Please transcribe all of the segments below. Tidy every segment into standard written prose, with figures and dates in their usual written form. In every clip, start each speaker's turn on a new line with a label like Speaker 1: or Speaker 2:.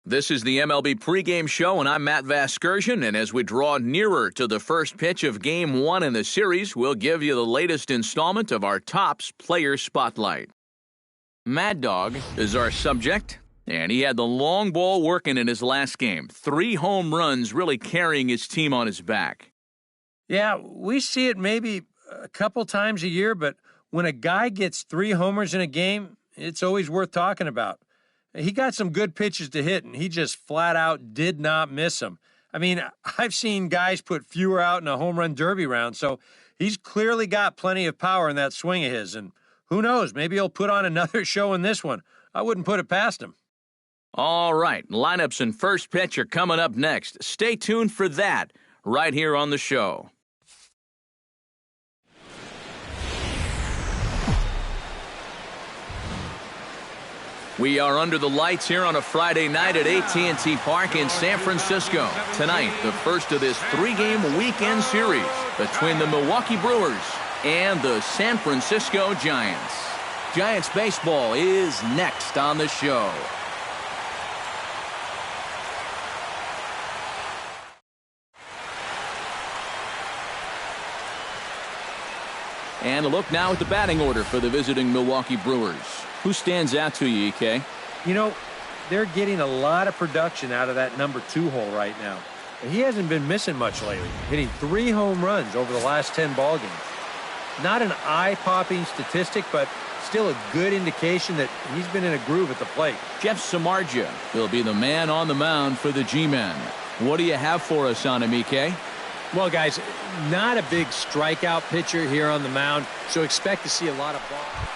Speaker 1: This is the MLB pregame show, and I'm Matt Vasgersian, and as we draw nearer to the first pitch of Game 1 in the series, we'll give you the latest installment of our Topps Player Spotlight. Mad Dog is our subject, and he had the long ball working in his last game. 3 home runs really carrying his team on his back.
Speaker 2: Yeah, we see it maybe a couple times a year, but when a guy gets 3 homers in a game, it's always worth talking about. He got some good pitches to hit, and he just flat out did not miss them. I mean, I've seen guys put fewer out in a home run derby round, so he's clearly got plenty of power in that swing of his. And who knows, maybe he'll put on another show in this one. I wouldn't put it past him.
Speaker 1: All right, lineups and first pitch are coming up next. Stay tuned for that right here on the show. We are under the lights here on a Friday night at AT&T Park in San Francisco. Tonight, the first of this 3-game weekend series between the Milwaukee Brewers and the San Francisco Giants. Giants baseball is next on the show. And a look now at the batting order for the visiting Milwaukee Brewers. Who stands out to you, EK?
Speaker 2: You know, they're getting a lot of production out of that number 2 hole right now. And he hasn't been missing much lately, hitting 3 home runs over the last 10 ball games. Not an eye-popping statistic, but still a good indication that he's been in a groove at the plate.
Speaker 1: Jeff Samardzija will be the man on the mound for the G-Men. What do you have for us on him, EK?
Speaker 2: Well, guys, not a big strikeout pitcher here on the mound, so expect to see a lot of balls.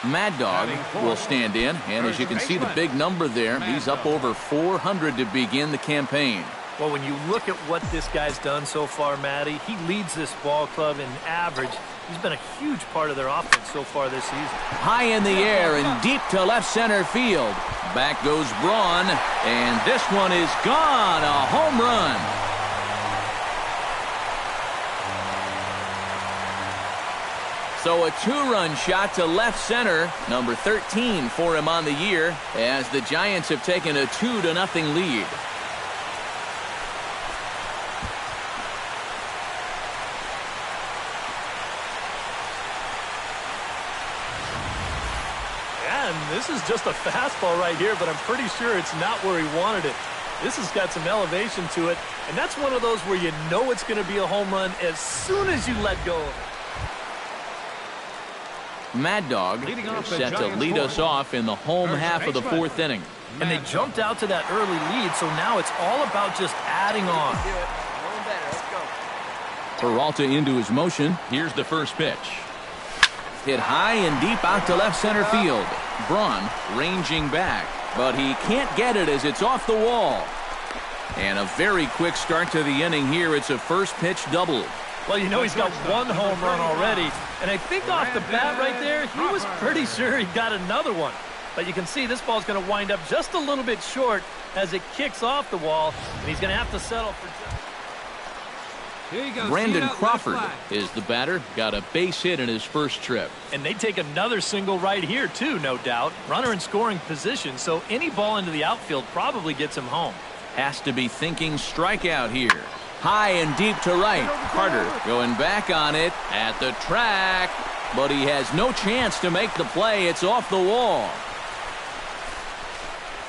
Speaker 1: Mad Dog will stand in, and as you can see the big number there, he's up over 400 to begin the campaign.
Speaker 3: Well, when you look at what this guy's done so far, Matty, he leads this ball club in average. He's been a huge part of their offense so far this season.
Speaker 1: High in the air and deep to left center field. Back goes Braun, and this one is gone, a home run. So a 2-run shot to left center, number 13 for him on the year, as the Giants have taken a 2-0 lead.
Speaker 3: Yeah, and this is just a fastball right here, but I'm pretty sure it's not where he wanted it. This has got some elevation to it, and that's one of those where you know it's going to be a home run as soon as you let go of it.
Speaker 1: Mad Dog is set to lead us off in the home half of the 4th inning.
Speaker 3: And they jumped out to that early lead, so now it's all about just adding on.
Speaker 1: Peralta into his motion. Here's the first pitch. Hit high and deep out to left center field. Braun ranging back, but he can't get it as it's off the wall. And a very quick start to the inning here. It's a first pitch double.
Speaker 3: Well, you know he's got 1 home run already, and I think off the bat right there, he was pretty sure he got another one. But you can see this ball's going to wind up just a little bit short as it kicks off the wall, and he's going to have to settle for just...
Speaker 1: Brandon Crawford is the batter. Got a base hit in his first trip.
Speaker 3: And they take another single right here, too, no doubt. Runner in scoring position, so any ball into the outfield probably gets him home.
Speaker 1: Has to be thinking strikeout here. High and deep to right. Carter going back on it at the track, but he has no chance to make the play. It's off the wall.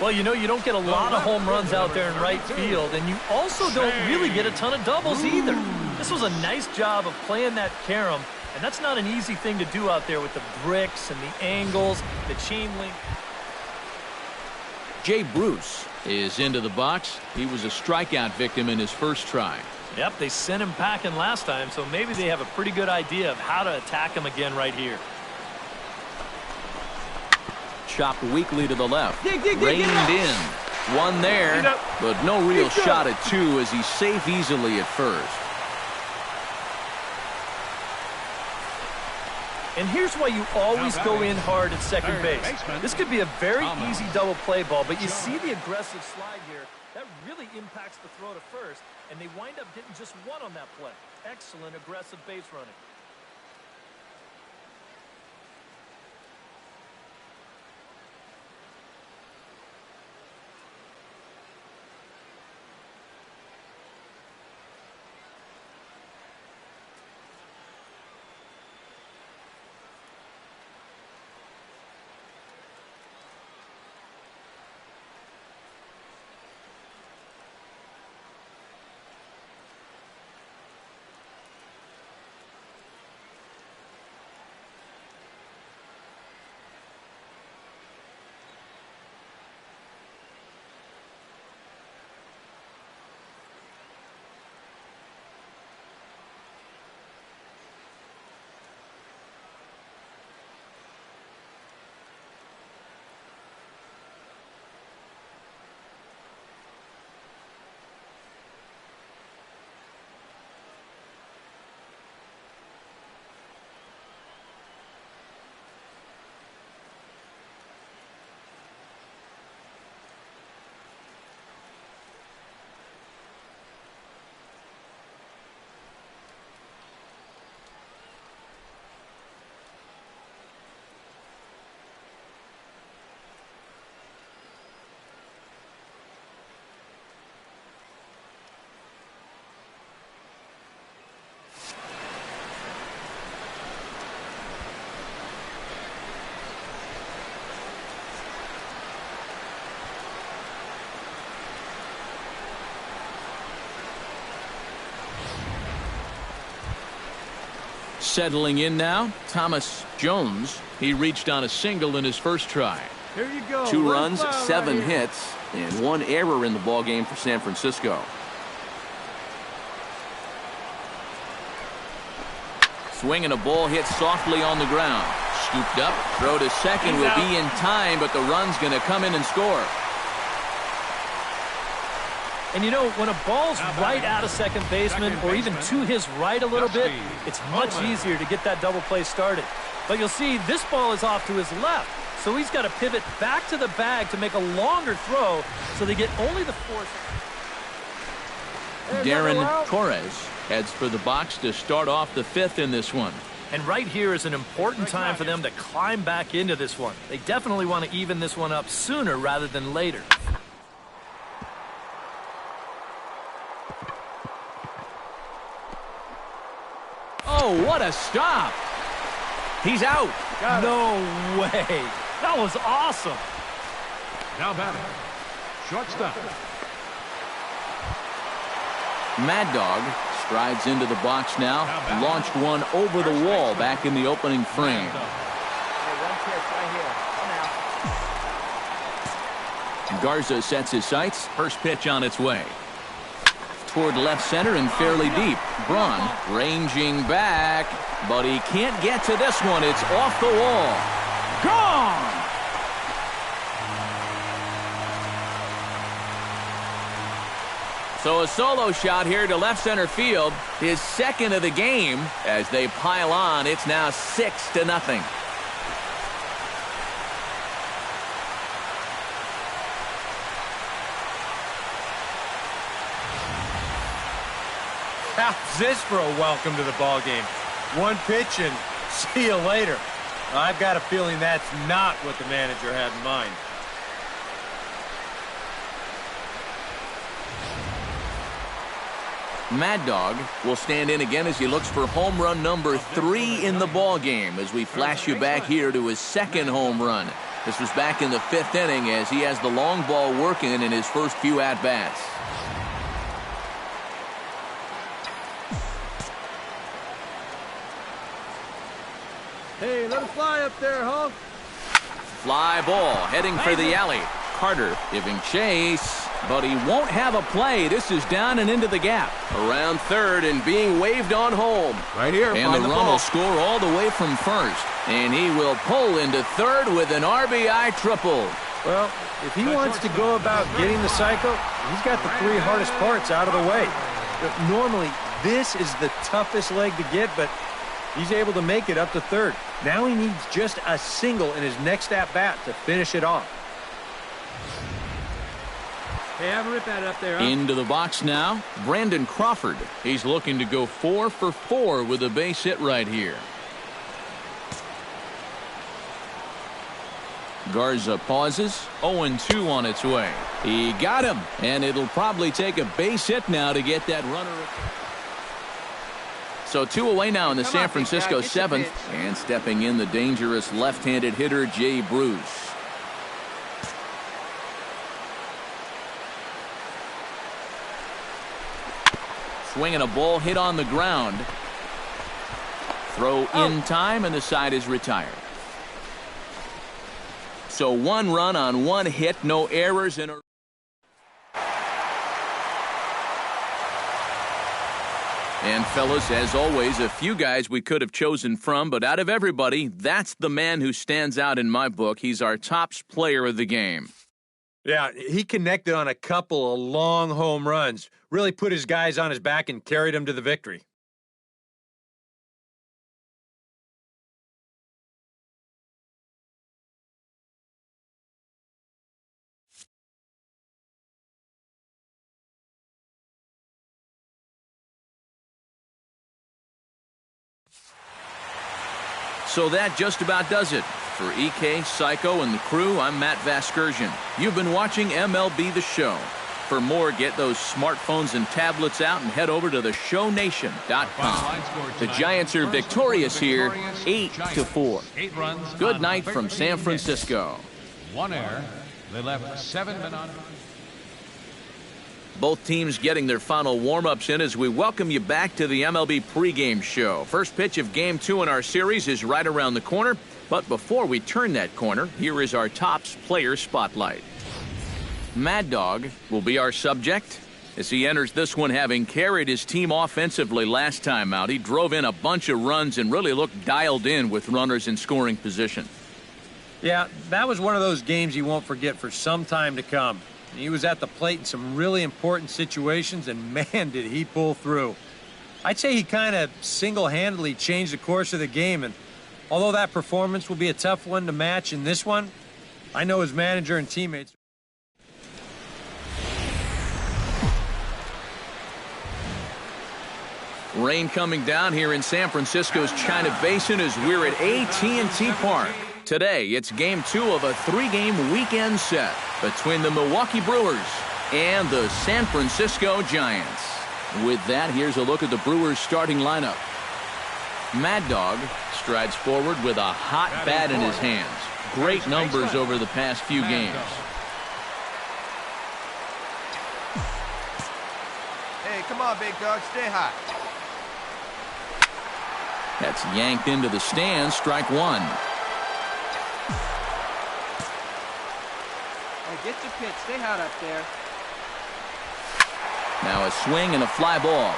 Speaker 3: Well, you know, you don't get a lot of home runs out there in right field, and you also don't really get a ton of doubles either. This was a nice job of playing that carom, and that's not an easy thing to do out there with the bricks and the angles, the chain link.
Speaker 1: Jay Bruce is into the box. He was a strikeout victim in his first try.
Speaker 3: Yep, they sent him packing last time, so maybe they have a pretty good idea of how to attack him again right here.
Speaker 1: Chopped weakly to the left. Reined in. One there, but no real shot at 2 as he's safe easily at first.
Speaker 3: And here's why you always go in hard at second base. This could be a very easy double play ball, but you see the aggressive slide here. That really impacts the throw to first, and they wind up getting just 1 on that play. Excellent aggressive base running.
Speaker 1: Settling in now, Thomas Jones. He reached on a single in his first try.
Speaker 2: Here you go.
Speaker 1: 2 runs, 7 hits, and 1 error in the ballgame for San Francisco. Swinging a ball hit softly on the ground. Scooped up, throw to second will be in time, but the run's going to come in and score.
Speaker 3: And you know, when a ball's right out of second baseman or even to his right a little bit, it's much easier to get that double play started. But you'll see this ball is off to his left, so he's got to pivot back to the bag to make a longer throw so they get only the force.
Speaker 1: Darren Torres heads for the box to start off the 5th in this one.
Speaker 3: And right here is an important time for them to climb back into this one. They definitely want to even this one up sooner rather than later.
Speaker 1: Oh, what a stop! He's out.
Speaker 3: No way. That was awesome.
Speaker 4: Now batting, shortstop.
Speaker 1: Mad Dog strides into the box now. Launched one over the wall back in the opening frame. Garza sets his sights. First pitch on its way. Toward left center and fairly deep. Braun ranging back, but he can't get to this one. It's off the wall. Gone! So a solo shot here to left center field, his 2nd of the game. As they pile on, it's now 6-0.
Speaker 2: How's this for a welcome to the ball game? 1 pitch and see you later. I've got a feeling that's not what the manager had in mind.
Speaker 1: Mad Dog will stand in again as he looks for home run number 3 in the ball game as we flash you back here to his 2nd home run. This was back in the 5th inning as he has the long ball working in his first few at-bats.
Speaker 2: Hey, let it fly up there, Hulk.
Speaker 1: Fly ball heading for the alley. Carter giving chase, but he won't have a play. This is down and into the gap. Around third and being waved on home.
Speaker 4: Right here.
Speaker 1: And the run will score all the way from first. And he will pull into third with an RBI triple.
Speaker 2: Well, if he wants to go about getting the cycle, he's got the 3 hardest parts out of the way. Normally, this is the toughest leg to get, but he's able to make it up to third. Now he needs just a single in his next at-bat to finish it off. Hey, have a rip at it up there. Huh?
Speaker 1: Into the box now, Brandon Crawford. He's looking to go 4 for 4 with a base hit right here. Garza pauses. 0-2 on its way. He got him, and it'll probably take a base hit now to get that runner. So 2 away now in the San Francisco 7th, and stepping in the dangerous left-handed hitter Jay Bruce. Swinging a ball hit on the ground. Throw in time, and the side is retired. So 1 run on 1 hit, no errors in a... And fellas, as always, a few guys we could have chosen from, but out of everybody, that's the man who stands out in my book. He's our top player of the game.
Speaker 2: Yeah, he connected on a couple of long home runs, really put his guys on his back and carried them to the victory.
Speaker 1: So that just about does it. For EK, Psycho, and the crew, I'm Matt Vasgersian. You've been watching MLB The Show. For more, get those smartphones and tablets out and head over to theshownation.com. The Giants are victorious here, 8-4.
Speaker 4: 8 runs.
Speaker 1: Good night from San Francisco.
Speaker 4: 1 error. They left 7 men on.
Speaker 1: Both teams getting their final warm-ups in as we welcome you back to the MLB pregame show. First pitch of Game 2 in our series is right around the corner. But before we turn that corner, here is our Topps player spotlight. Mad Dog will be our subject as he enters this one having carried his team offensively last time out. He drove in a bunch of runs and really looked dialed in with runners in scoring position.
Speaker 2: Yeah, that was one of those games you won't forget for some time to come. He was at the plate in some really important situations, and man, did he pull through. I'd say he kind of single-handedly changed the course of the game, and although that performance will be a tough one to match in this one, I know his manager and teammates.
Speaker 1: Rain coming down here in San Francisco's China Basin as we're at AT&T Park. Today, it's Game 2 of a 3-game weekend set between the Milwaukee Brewers and the San Francisco Giants. With that, here's a look at the Brewers' starting lineup. Mad Dog strides forward with a hot bat in his hands. Great numbers over the past few games.
Speaker 5: Hey, come on, big dog, stay hot.
Speaker 1: That's yanked into the stands, strike one.
Speaker 5: Hey, get your pitch, stay hot up there.
Speaker 1: Now a swing and a fly ball.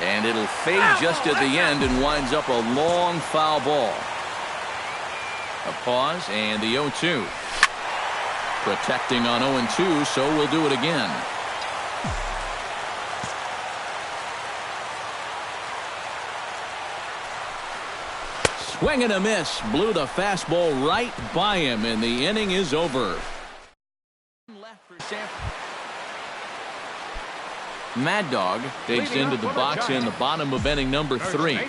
Speaker 1: And it'll fade just at the end and winds up a long foul ball. A pause and the 0-2. Protecting on 0-2, so we'll do it again. Swing and a miss. Blew the fastball right by him, and the inning is over. Mad Dog takes into the box in the bottom of inning number 3.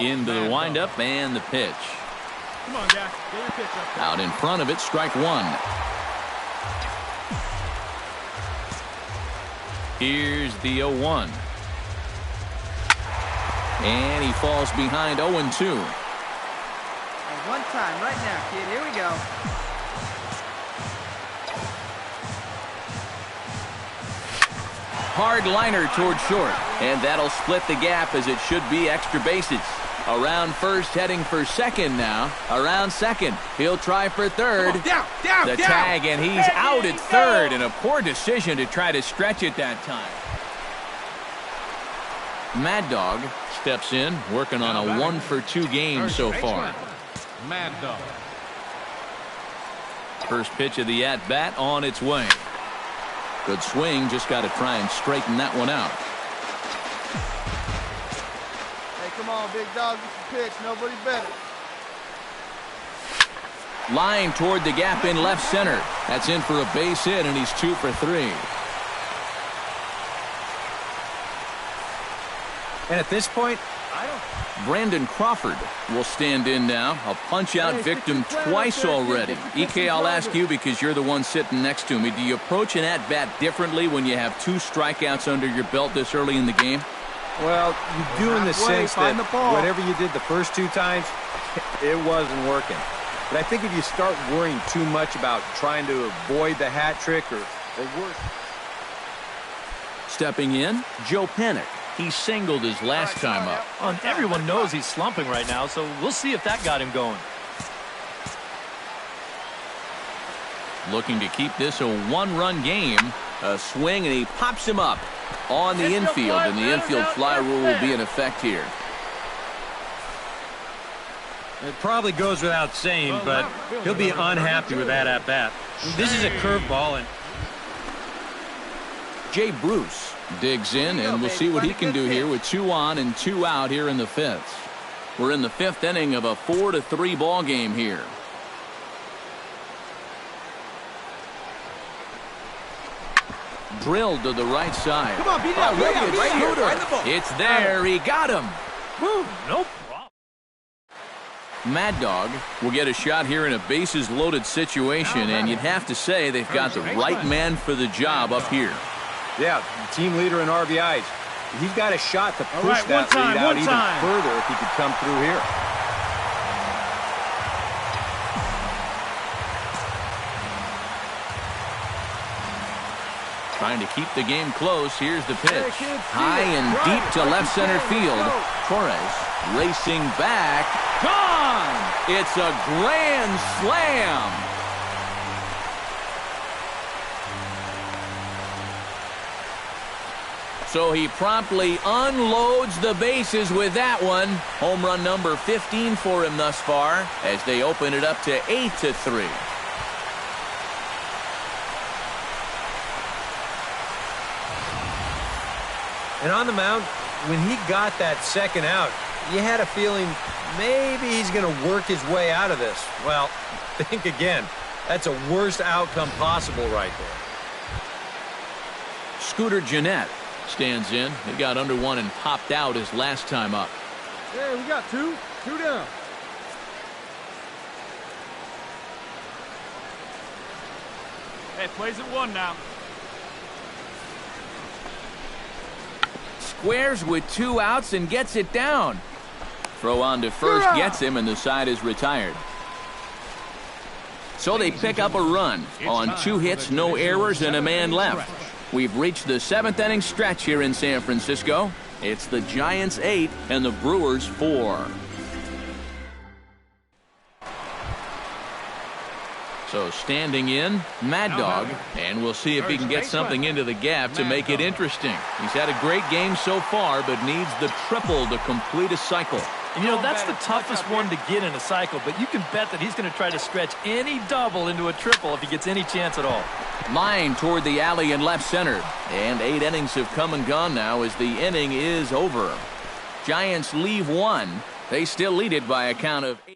Speaker 1: Into the windup and the pitch.
Speaker 4: Come on, Jack. Get your pitch up.
Speaker 1: Out in front of it, strike one. Here's the 0-1. And he falls behind 0-2.
Speaker 5: One time, right now, kid. Here we go.
Speaker 1: Hard liner toward short, and that'll split the gap as it should be extra bases. Around first, heading for second now. Around second, he'll try for third.
Speaker 5: Down,
Speaker 1: The tag, and he's out at third, and a poor decision to try to stretch it that time. Mad Dog steps in, working on a 1-for-2 game so far.
Speaker 4: Mad Dog.
Speaker 1: First pitch of the at-bat on its way. Good swing, just got to try and straighten that one out.
Speaker 5: Hey, come on, big dog, get your pitch. Nobody better.
Speaker 1: Line toward the gap in left center. That's in for a base hit, and he's 2 for 3.
Speaker 2: And at this point,
Speaker 1: Brandon Crawford will stand in now. A punch-out victim twice already. EK, I'll ask you because you're the one sitting next to me. Do you approach an at-bat differently when you have 2 strikeouts under your belt this early in the game?
Speaker 2: well, you do in the sense that whatever you did the first 2 times, it wasn't working. But I think if you start worrying too much about trying to avoid the hat trick or worse.
Speaker 1: Stepping in, Joe Panic. He singled his last time up.
Speaker 3: Everyone knows he's slumping right now, so we'll see if that got him going.
Speaker 1: Looking to keep this a 1-run game. A swing, and he pops him up on the infield, and the infield fly rule will be in effect here.
Speaker 2: It probably goes without saying, but he'll be unhappy with that at-bat. This is a curveball, and
Speaker 1: Jay Bruce digs in, and we'll see what he can do here with 2 on and 2 out here in the 5th. We're in the 5th inning of a 4-3 ball game here. Drilled to the right side.
Speaker 5: Come on, beat it up.
Speaker 1: It's there. He got him.
Speaker 3: Woo, nope.
Speaker 1: Mad Dog will get a shot here in a bases-loaded situation, and you'd have to say they've got the right man for the job up here.
Speaker 2: yeah, team leader in RBIs. He's got a shot to push that lead out even further if he could come through here.
Speaker 1: Trying to keep the game close. Here's the pitch. High and deep to left center field. Torres racing back. Gone! It's a grand slam. So he promptly unloads the bases with that one. Home run number 15 for him thus far as they open it up to 8-3.
Speaker 2: And on the mound, when he got that second out, you had a feeling maybe he's going to work his way out of this. Well, think again. That's a worst outcome possible right there.
Speaker 1: Scooter Gennett stands in. He got under one and popped out his last time up.
Speaker 4: Hey, we got two down. Hey, plays at one now.
Speaker 1: Squares with 2 outs and gets it down. Throw on to first gets him, and the side is retired. So they pick up a run on 2 hits, no errors, and a man left. We've reached the 7th inning stretch here in San Francisco. It's the Giants 8 and the Brewers 4. So standing in, Mad Dog, and we'll see if he can get something into the gap to make it interesting. He's had a great game so far, but needs the triple to complete a cycle.
Speaker 3: And you know, that's the toughest one to get in a cycle, but you can bet that he's going to try to stretch any double into a triple if he gets any chance at all.
Speaker 1: Line toward the alley in left center. And 8 innings have come and gone now as the inning is over. Giants leave 1. They still lead it by a count of 8.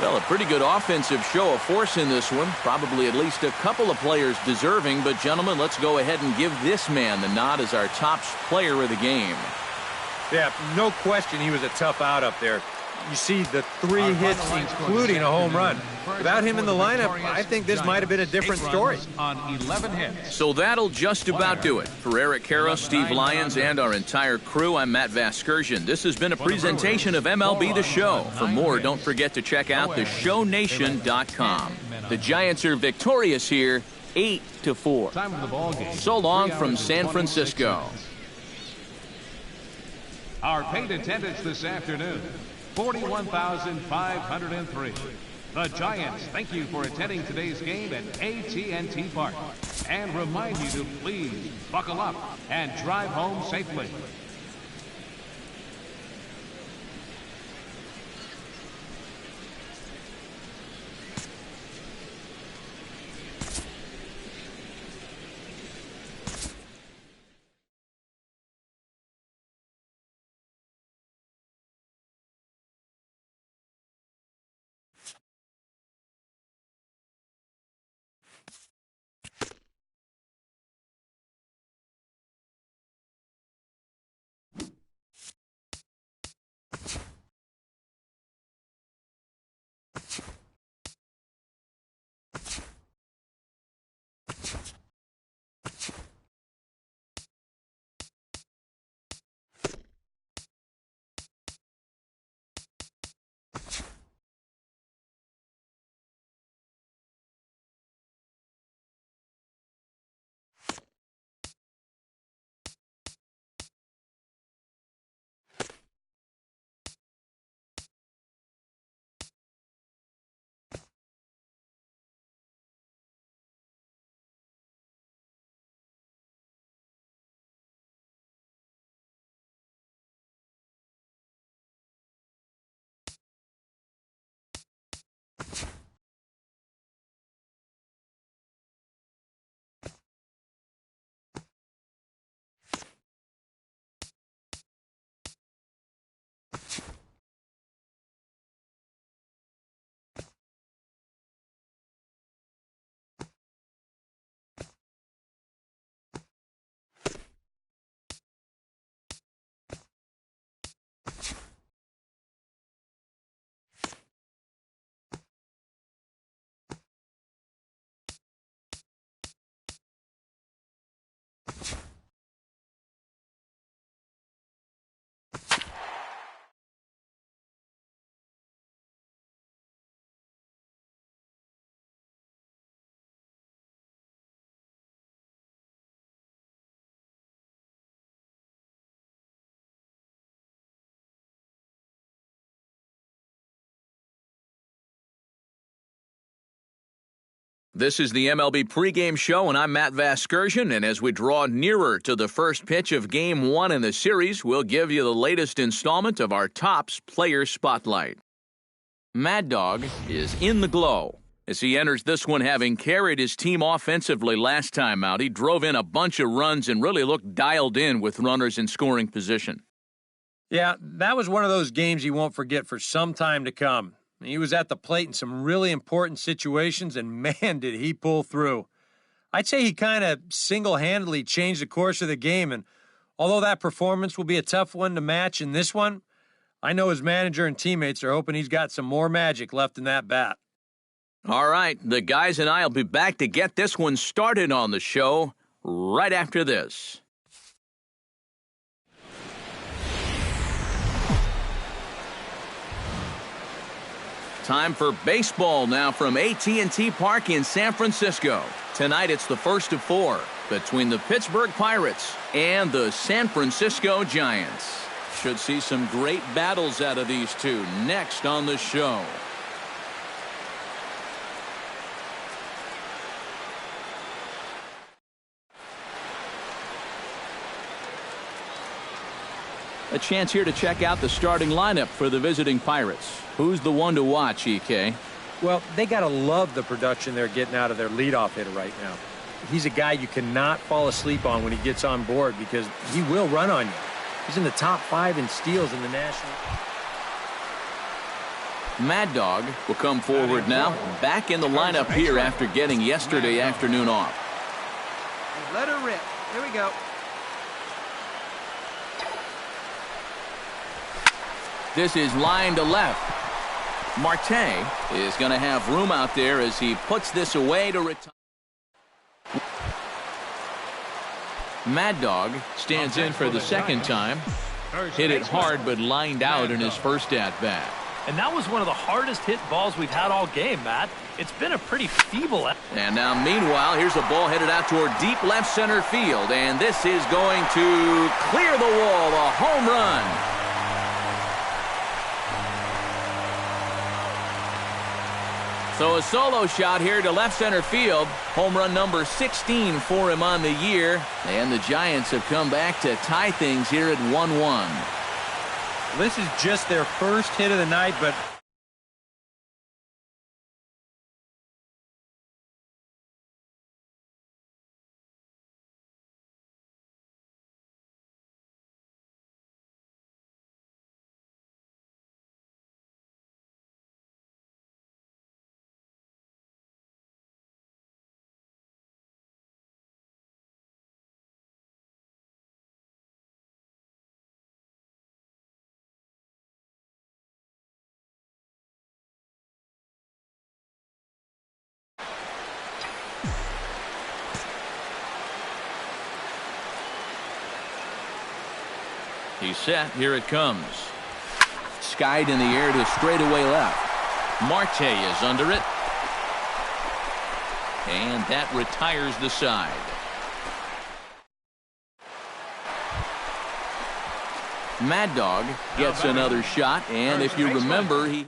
Speaker 1: Well, a pretty good offensive show of force in this one. Probably at least a couple of players deserving. But, gentlemen, let's go ahead and give this man the nod as our top player of the game.
Speaker 2: Yeah, no question he was a tough out up there. You see the 3 hits, including a home run. Without him in the lineup, I think this might have been a different story.
Speaker 4: On 11 hits.
Speaker 1: So that'll just about do it. For Eric Karros, Steve Lyons, and our entire crew, I'm Matt Vasgersian. This has been a presentation of MLB The Show. For more, don't forget to check out theshownation.com. The Giants are victorious here, 8-4.
Speaker 4: Time of the ball game.
Speaker 1: So long from San Francisco.
Speaker 6: Our paid attendance this afternoon, 41,503. The Giants thank you for attending today's game at AT&T Park and remind you to please buckle up and drive home safely.
Speaker 1: This is the MLB pregame show, and I'm Matt Vasgersian, and as we draw nearer to the first pitch of Game 1 in the series, we'll give you the latest installment of our Topps Player Spotlight. Mad Dog is in the glow as he enters this one, having carried his team offensively last time out. He drove in a bunch of runs and really looked dialed in with runners in scoring position.
Speaker 2: Yeah, that was one of those games he won't forget for some time to come. He was at the plate in some really important situations, and man, did he pull through. I'd say he kind of single-handedly changed the course of the game, and although that performance will be a tough one to match in this one, I know his manager and teammates are hoping he's got some more magic left in that bat.
Speaker 1: All right, the guys and I will be back to get this one started on the show right after this. Time for baseball now from AT&T Park in San Francisco. Tonight it's the first of 4 between the Pittsburgh Pirates and the San Francisco Giants. Should see some great battles out of these two next on the show. A chance here to check out the starting lineup for the visiting Pirates. Who's the one to watch, EK?
Speaker 2: Well, they got to love the production they're getting out of their leadoff hitter right now. He's a guy you cannot fall asleep on when he gets on board because he will run on you. He's in the top 5 in steals in the National.
Speaker 1: Mad Dog will come forward now, back in the lineup here after getting yesterday afternoon off.
Speaker 5: Let her rip. Here we go.
Speaker 1: This is line to left. Marte is going to have room out there as he puts this away to retire. Mad Dog stands in for the second time. Hit it hard but lined out in his first at-bat.
Speaker 3: And that was one of the hardest hit balls we've had all game, Matt. It's been a pretty feeble.
Speaker 1: And now, meanwhile, here's a ball headed out toward deep left center field. And this is going to clear the wall, a home run. So a solo shot here to left center field. Home run number 16 for him on the year. And the Giants have come back to tie things here at 1-1.
Speaker 2: This is just their first hit of the night, but
Speaker 1: he's set. Here it comes. Skied in the air to straightaway left. Marte is under it. And that retires the side. Mad Dog gets another shot, and if you remember, he